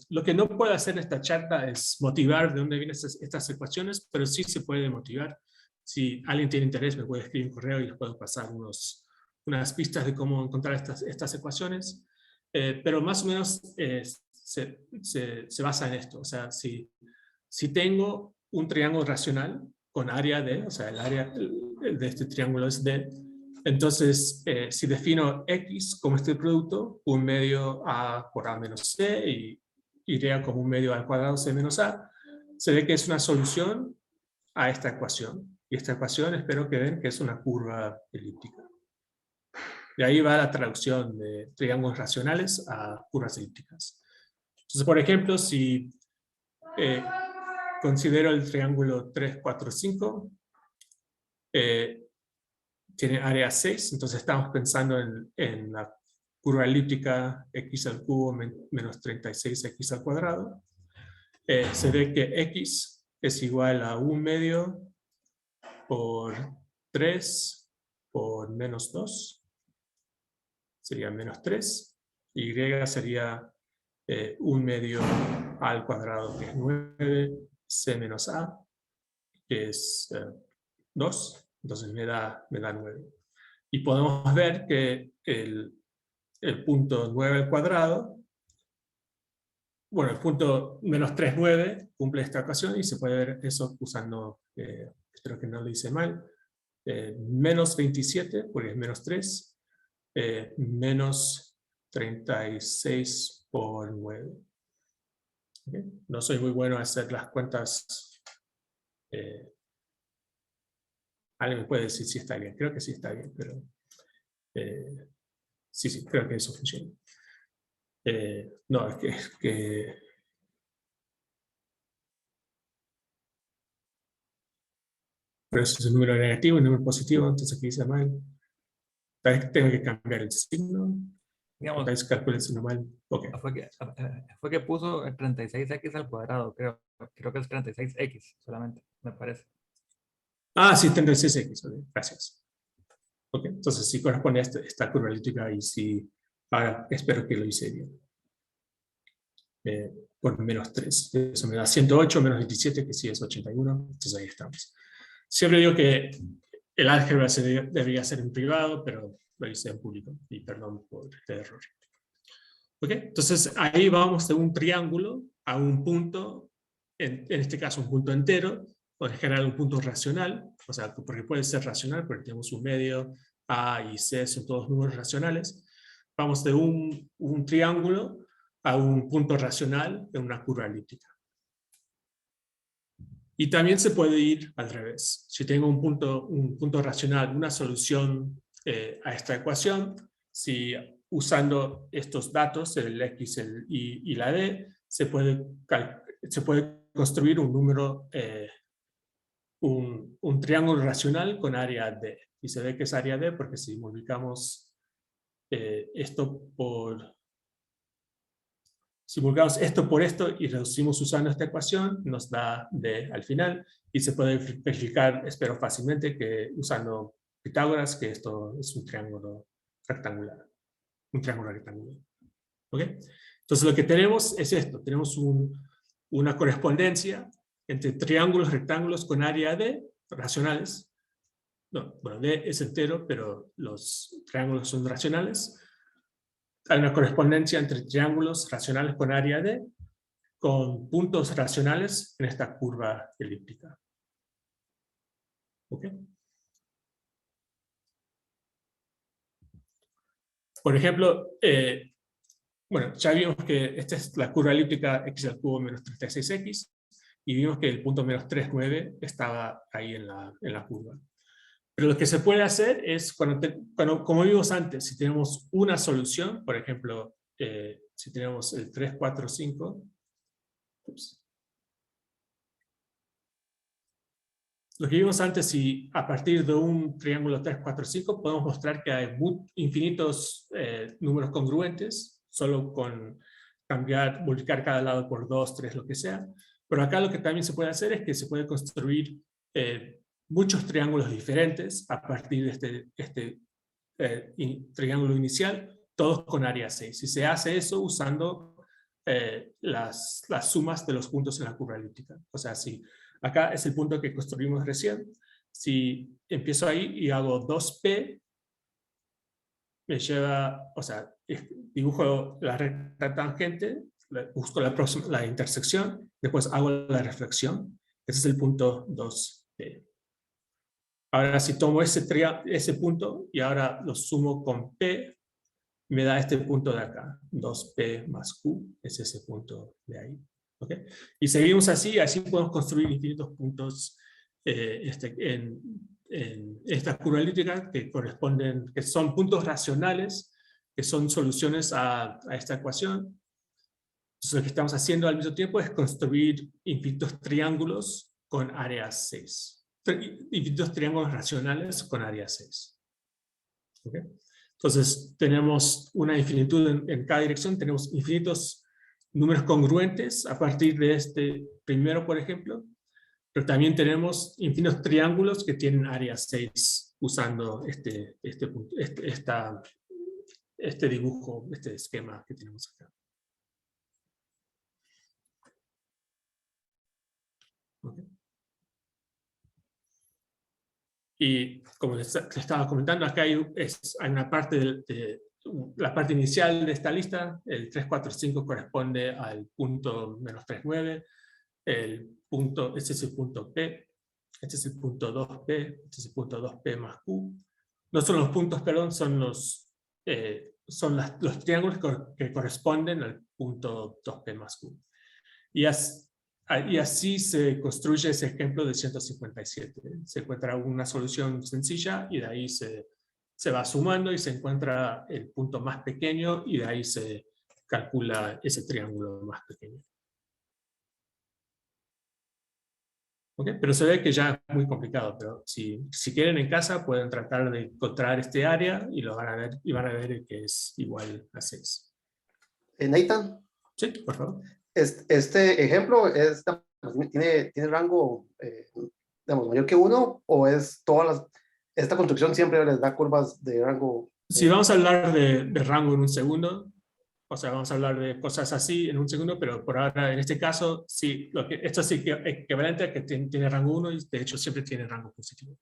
Lo que no puedo hacer en esta charla es motivar de dónde vienen estas ecuaciones, pero sí se puede motivar. Si alguien tiene interés, me puede escribir un correo y les puedo pasar unas pistas de cómo encontrar estas ecuaciones. Pero más o menos se basa en esto. O sea, si tengo un triángulo racional con área D, o sea, el área de este triángulo es D, entonces si defino X como este producto, un medio A por A menos C y Y como un medio A al cuadrado C menos A, se ve que es una solución a esta ecuación. Y esta ecuación espero que ven que es una curva elíptica. De ahí va la traducción de triángulos racionales a curvas elípticas. Entonces, por ejemplo, si considero el triángulo 3, 4, 5, tiene área 6, entonces estamos pensando en la curva elíptica x al cubo menos 36x al cuadrado. Se ve que x es igual a 1 medio por 3 por menos 2, sería menos 3, y sería 1 medio a al cuadrado, que es 9, c menos a, que es 2, entonces me da 9. Y podemos ver que el punto 9 al cuadrado, bueno, el punto menos 3, 9, cumple esta ecuación y se puede ver eso usando, espero que no lo hice mal, menos 27, porque es menos 3, menos 36 por 9. ¿Okay? No soy muy bueno a hacer las cuentas. Alguien me puede decir si está bien. Creo que sí está bien, pero sí, creo que eso funciona. No, es que pero eso es un número negativo y un número positivo, entonces aquí dice mal. Tal vez tengo que cambiar el signo. Digamos, Tal vez calcule el signo mal. Okay. fue que puso el 36x al cuadrado, creo que es 36x solamente, me parece. Ah, sí, 36x, okay. Gracias. Ok, entonces sí corresponde a esta curva elíptica y sí, ahora espero que lo hice bien. Por menos 3. Eso me da 108 menos 27, que sí es 81. Entonces ahí estamos. Siempre digo que el álgebra debería ser en privado, pero lo hice en público. Y perdón por este error. Ok, entonces ahí vamos de un triángulo a un punto, en este caso un punto entero, o en general un punto racional, o sea, porque puede ser racional, porque tenemos un medio, A y C son todos números racionales. Vamos de un triángulo a un punto racional en una curva elíptica. Y también se puede ir al revés. Si tengo un punto racional, una solución a esta ecuación, si usando estos datos, el X el y la D, se puede construir un número, un triángulo racional con área D. Y se ve que es área D porque si multiplicamos esto por esto y reducimos usando esta ecuación, nos da D al final, y se puede verificar, espero fácilmente, que usando Pitágoras, que esto es un triángulo rectangular. Un triángulo rectangular. ¿Ok? Entonces lo que tenemos es esto, tenemos una correspondencia entre triángulos rectángulos con área D, racionales. No, bueno, D es entero, pero los triángulos son racionales. Hay una correspondencia entre triángulos racionales con área D con puntos racionales en esta curva elíptica. ¿Ok? Por ejemplo, bueno, ya vimos que esta es la curva elíptica x al cubo menos 36x, y vimos que el punto menos 3, 9 estaba ahí en la curva. Pero lo que se puede hacer es, como vimos antes, si tenemos una solución, por ejemplo, si tenemos el 3, 4, 5, Lo que vimos antes, si a partir de un triángulo 3, 4, 5 podemos mostrar que hay infinitos números congruentes, solo con multiplicar cada lado por 2, 3, lo que sea. Pero acá lo que también se puede hacer es que se puede construir muchos triángulos diferentes a partir de este triángulo inicial, todos con área 6. Y se hace eso usando las sumas de los puntos en la curva elíptica. O sea, si acá es el punto que construimos recién, si empiezo ahí y hago 2p, me lleva, o sea, dibujo la recta tangente, busco la intersección, después hago la reflexión. Ese es el punto 2p. Ahora, si tomo ese punto y ahora lo sumo con p, me da este punto de acá, 2p más q, es ese punto de ahí. ¿Okay? Y seguimos así podemos construir infinitos puntos en esta curva elíptica que son puntos racionales, que son soluciones a esta ecuación. Entonces, lo que estamos haciendo al mismo tiempo es construir infinitos triángulos con área 6. Infinitos triángulos racionales con área 6. ¿Okay? Entonces, tenemos una infinitud en cada dirección, tenemos infinitos números congruentes a partir de este primero, por ejemplo, pero también tenemos infinitos triángulos que tienen área 6 usando este dibujo, este esquema que tenemos acá. Okay. Y como les estaba comentando, acá hay una parte la parte inicial de esta lista, el 3, 4, 5 corresponde al punto menos 3, 9, este es el punto P, este es el punto 2P, este es el punto 2P más Q. No son los puntos, perdón, son los triángulos que corresponden al punto 2P más Q. Y así se construye ese ejemplo de 157. Se encuentra una solución sencilla y de ahí se va sumando y se encuentra el punto más pequeño y de ahí se calcula ese triángulo más pequeño. ¿Okay? Pero se ve que ya es muy complicado, pero si quieren en casa pueden tratar de encontrar este área y lo van a ver, y van a ver que es igual a 6. Nathan. Sí, por favor. Este ejemplo tiene rango digamos, mayor que 1, o es esta construcción siempre les da curvas de rango. Sí, vamos a hablar de rango en un segundo. O sea, vamos a hablar de cosas así en un segundo, pero por ahora, en este caso, sí, esto sí que es equivalente a que tiene rango 1 y de hecho siempre tiene rango positivo.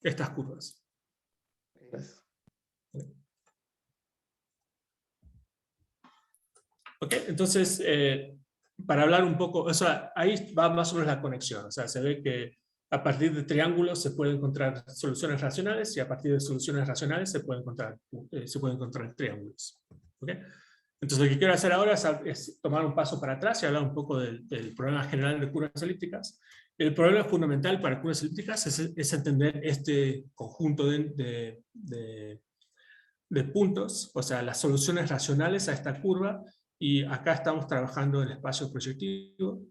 Estas curvas. Gracias. Ok, entonces, para hablar un poco, o sea, ahí va más o menos la conexión. O sea, se ve que a partir de triángulos se pueden encontrar soluciones racionales y a partir de soluciones racionales se pueden encontrar triángulos. ¿Okay? Entonces lo que quiero hacer ahora es tomar un paso para atrás y hablar un poco del problema general de curvas elípticas. El problema fundamental para curvas elípticas es entender este conjunto de puntos, o sea, las soluciones racionales a esta curva, y acá estamos trabajando en el espacio proyectivo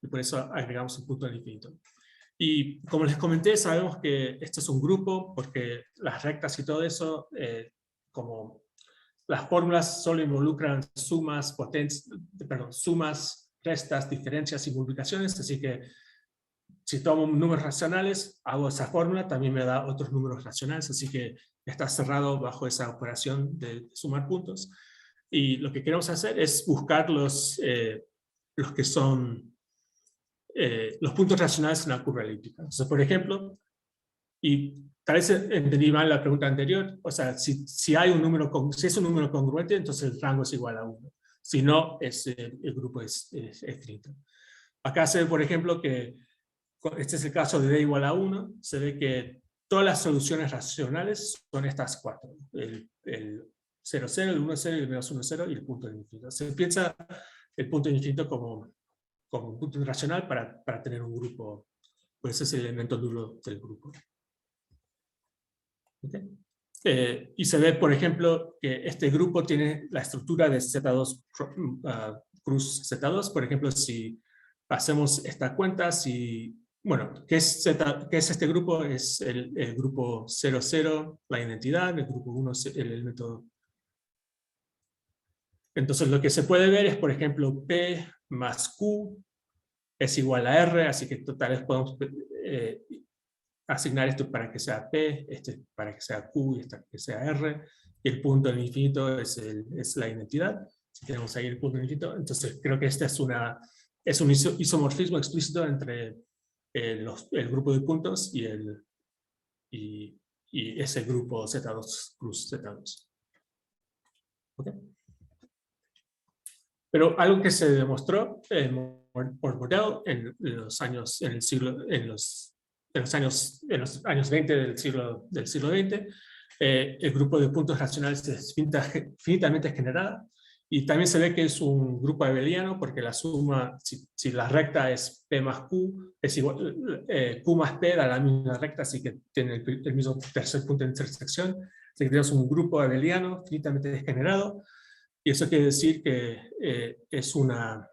y por eso agregamos un punto al infinito. Y como les comenté, sabemos que esto es un grupo porque las rectas y todo eso, como las fórmulas solo involucran sumas, restas, diferencias y multiplicaciones, así que si tomo números racionales, hago esa fórmula, también me da otros números racionales, así que está cerrado bajo esa operación de sumar puntos. Y lo que queremos hacer es buscar los que son los puntos racionales en la curva elíptica. Entonces, por ejemplo, y tal vez entendí mal la pregunta anterior, o sea, si es un número congruente, entonces el rango es igual a 1. Si no, el grupo es finito. Acá se ve, por ejemplo, que este es el caso de d igual a 1, se ve que todas las soluciones racionales son estas 4. El 0, 0, el 1, 0, el menos 1, 0 y el punto de infinito. Se piensa el punto de infinito como un punto irracional para tener un grupo, pues ese es el elemento nulo del grupo. ¿Okay? Y se ve, por ejemplo, que este grupo tiene la estructura de Z2 cruz Z2. Por ejemplo, si hacemos esta cuenta, si bueno, ¿qué es este grupo? Es el grupo 00, la identidad, el grupo 1, el elemento. Entonces lo que se puede ver es, por ejemplo, P más Q es igual a R, así que tal vez podemos asignar esto para que sea P, este para que sea Q y este que sea R, y el punto del infinito es la identidad. Si tenemos ahí el punto del infinito, entonces creo que este es un isomorfismo explícito entre el grupo de puntos y ese grupo Z2 cruz Z2. ¿Okay? Pero algo que se demostró por Mordell en los años 20 del siglo XX, el grupo de puntos racionales es finitamente generada, y también se ve que es un grupo abeliano porque la suma, si la recta es P más Q, es igual, Q más P da la misma recta, así que tiene el mismo tercer punto de intersección. Así que tenemos un grupo abeliano finitamente desgenerado, y eso quiere decir que es una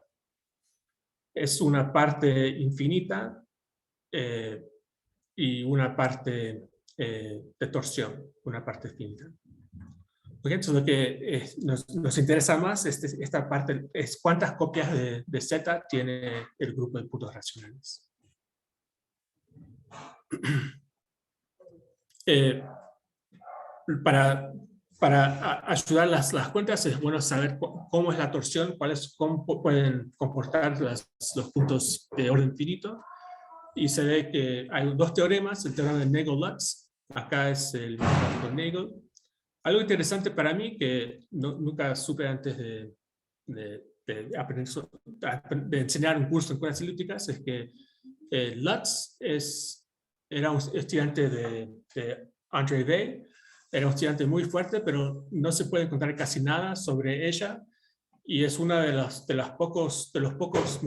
parte infinita y una parte de torsión, una parte finita. Okay, entonces lo que nos interesa más, esta parte, es cuántas copias de Z tiene el grupo de puntos racionales. Para ayudar las cuentas es bueno saber cómo es la torsión, cómo pueden comportar los puntos de orden finito. Y se ve que hay dos teoremas, el teorema de Nagle-Lutz, acá es el matemático Nagel. Algo interesante para mí, que nunca supe antes de enseñar un curso en cuerdas elípticas, es que Lutz era un estudiante de André Weil. Era un estudiante muy fuerte, pero no se puede encontrar casi nada sobre ella, y es una de las pocas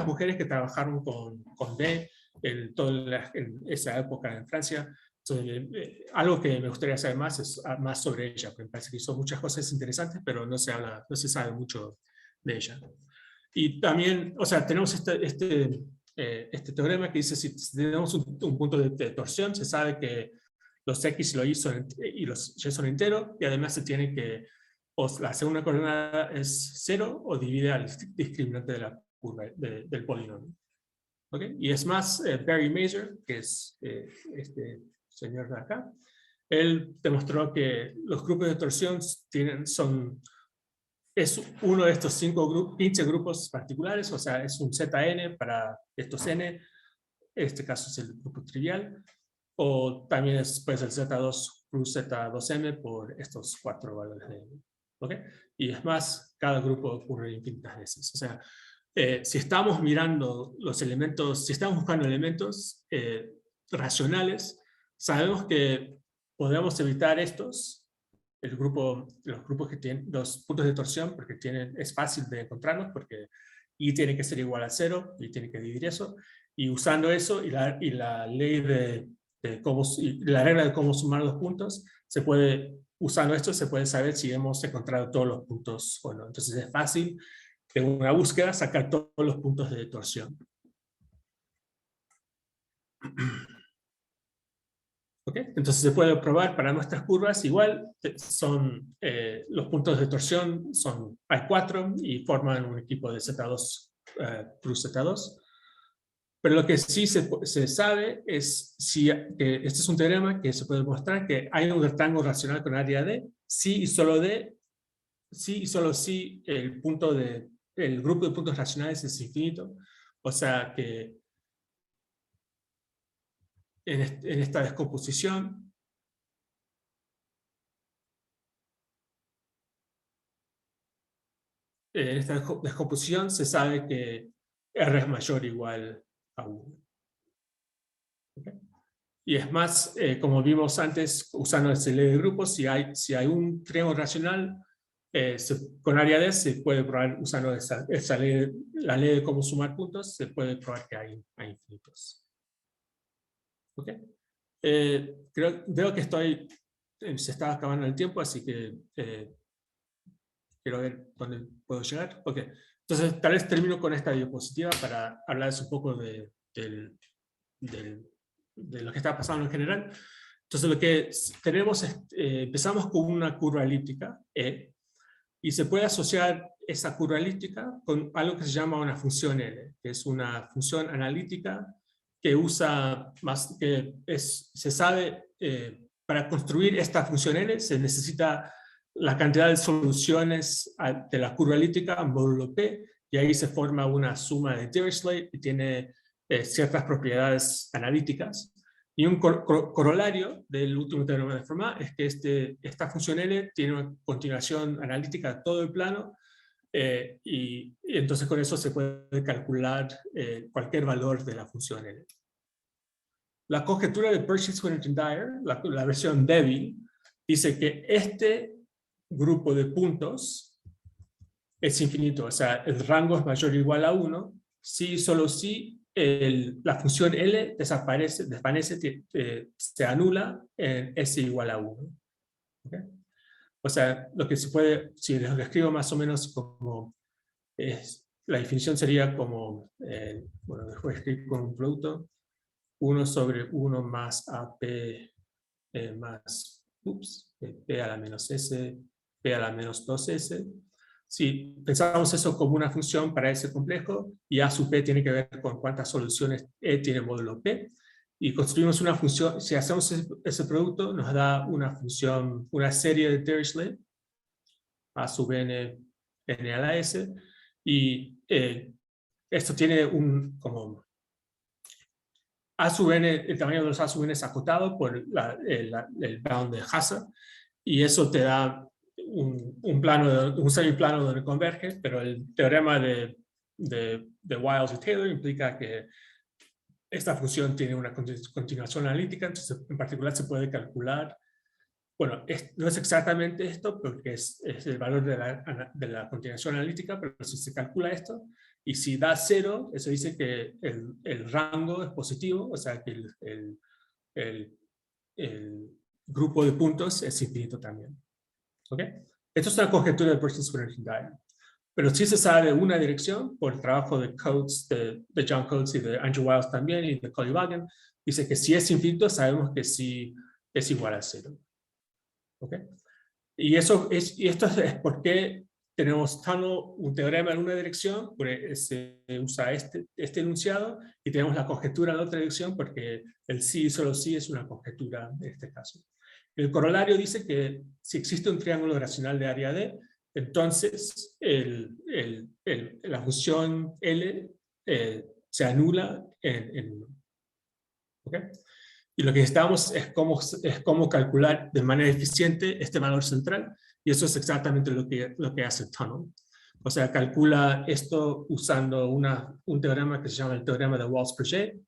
mujeres que trabajaron con Weil en esa época en Francia. Entonces, algo que me gustaría saber más es más sobre ella, porque me parece que hizo muchas cosas interesantes, pero no se sabe mucho de ella. Y también, o sea, tenemos este teorema que dice, si tenemos un punto de torsión, se sabe que los X y los Y son enteros, y además se tiene que, la segunda coordenada es 0 o divide al discriminante de la curva del polinomio. ¿Okay? Y es más, Barry Mazur, que es este señor de acá, él demostró que los grupos de torsión es uno de estos 15 grupos particulares, o sea, es un ZN para estos N, en este caso es el grupo trivial, o también puede ser Z2 plus Z2M por estos 4 valores de N. ¿Okay? Y es más, cada grupo ocurre infinitas veces. O sea, si estamos mirando los elementos, si estamos buscando elementos racionales, sabemos que podemos evitar los grupos que tienen los puntos de torsión, porque es fácil de encontrarlos, porque Y tiene que ser igual a 0, y tiene que dividir eso, y usando eso y la ley la regla de cómo sumar los puntos, usando esto se puede saber si hemos encontrado todos los puntos o no. Entonces es fácil de una búsqueda sacar todos los puntos de torsión. ¿Okay? Entonces se puede probar para nuestras curvas, igual los puntos de torsión hay 4 y forman un equipo de Z2 plus Z2. Pero lo que sí se sabe es que este es un teorema que se puede mostrar que hay un rectángulo racional con área D, sí y solo si el grupo de puntos racionales es infinito. O sea que en esta descomposición se sabe que R es mayor o igual a 1. ¿Okay? Y es más, como vimos antes, usando esa ley de grupos, si hay un triángulo racional con área D, se puede probar usando esa ley, la ley de cómo sumar puntos, se puede probar que hay infinitos. ¿Okay? Veo que se está acabando el tiempo, así que quiero ver dónde puedo llegar. Okay. Entonces, tal vez termino con esta diapositiva para hablarles un poco de de lo que está pasando en general. Entonces lo que tenemos es, empezamos con una curva elíptica, E, y se puede asociar esa curva elíptica con algo que se llama una función L, que es una función analítica que usa más, se sabe, para construir esta función L se necesita la cantidad de soluciones de la curva elíptica módulo P, y ahí se forma una suma de Dirichlet y tiene ciertas propiedades analíticas. Y un corolario del último teorema de Fermat es que esta función L tiene una continuación analítica de todo el plano, y entonces con eso se puede calcular cualquier valor de la función L. La conjetura de Birchie-Swinnerton-Dyer, la versión débil, dice que este grupo de puntos es infinito, o sea, el rango es mayor o igual a 1, si solo si la función L desvanece, se anula en S igual a 1. ¿Okay? O sea, lo que se puede, si lo escribo más o menos como, la definición sería como, bueno, después escribir con un producto, 1 sobre 1 más AP más, P a la menos S, P a la menos 2S. Si pensamos eso como una función para ese complejo, y A sub P tiene que ver con cuántas soluciones E tiene módulo P, y construimos una función, si hacemos ese producto, nos da una función, una serie de Dirichlet, A sub N, N a la S, y esto tiene como A sub N, el tamaño de los A sub N es acotado por el bound de Hasse, y eso te da un semiplano donde converge, pero el teorema de Wiles y Taylor implica que esta función tiene una continuación analítica, entonces en particular se puede calcular, bueno, no es exactamente esto porque es el valor de la continuación analítica, pero si se calcula esto, y si da 0, eso dice que el rango es positivo, o sea que el grupo de puntos es infinito también. ¿Okay? Esto es una conjetura de Birchie-Swinnerton-Dyer. Pero sí se sabe una dirección por el trabajo de Coates, de John Coates y de Andrew Wiles también, y de Colley-Wagen. Dice que si es infinito, sabemos que sí es igual a 0. ¿Okay? Y esto es porque tenemos un teorema en una dirección, se usa este enunciado, y tenemos la conjetura en la otra dirección porque el sí y solo sí es una conjetura en este caso. El corolario dice que si existe un triángulo racional de área D, entonces la función L se anula en 1. ¿Okay? Y lo que necesitamos es cómo calcular de manera eficiente este valor central, y eso es exactamente lo que hace Tunnel. O sea, calcula esto usando un teorema que se llama el teorema de Walsh-Purget,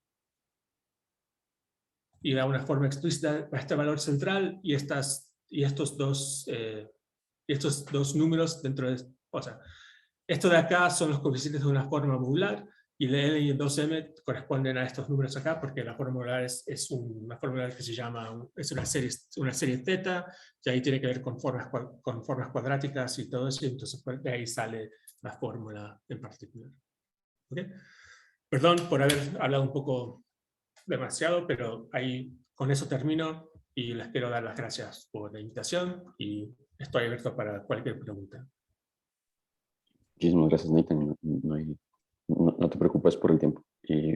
y da una forma explícita para este valor central y estos dos números dentro de, o sea, esto de acá son los coeficientes de una forma modular, y el L y el 2M corresponden a estos números acá, porque la forma modular es una forma que se llama, es una serie θ, y ahí tiene que ver con formas cuadráticas y todo eso, y entonces de ahí sale la fórmula en particular. ¿Okay? Perdón por haber hablado un poco demasiado, pero ahí con eso termino, y les quiero dar las gracias por la invitación, y estoy abierto para cualquier pregunta. Muchísimas gracias, Nathan. No te preocupes por el tiempo. Y